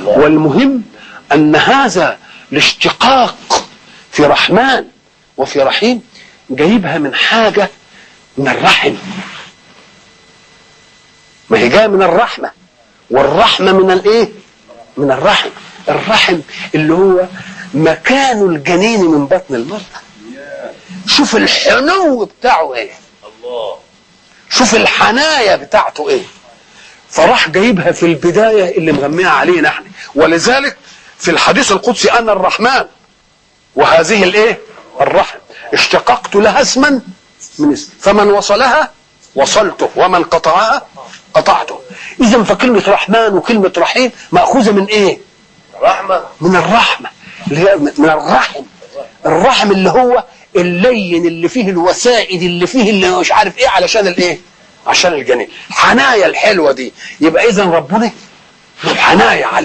والمهم أن هذا الاشتقاق في رحمن وفي رحيم جايبها من حاجة من الرحم، ما هي جايه من الرحمة، والرحمة من الايه؟ من الرحم. الرحم اللي هو مكان الجنين من بطن المرأة. شوف الحنو بتاعه ايه، شوف الحناية بتاعته ايه. فراح جايبها في البداية اللي مغميها علينا احنا. ولذلك في الحديث القدسي أنا الرحمن وهذه الايه؟ الرحم اشتققت لها اسما من اسم، فمن وصلها وصلته ومن قطعها قطعته. اذا فكلمة رحمن وكلمة رحيم مأخوذة من ايه؟ رحمة، من الرحمة اللي هي من الرحم. الرحم اللي هو اللين اللي فيه الوسائد اللي فيه اللي مش عارف ايه، علشان الايه؟ عشان الجنين. حنايا الحلوة دي. يبقى اذا ربنا له حنايا عليه.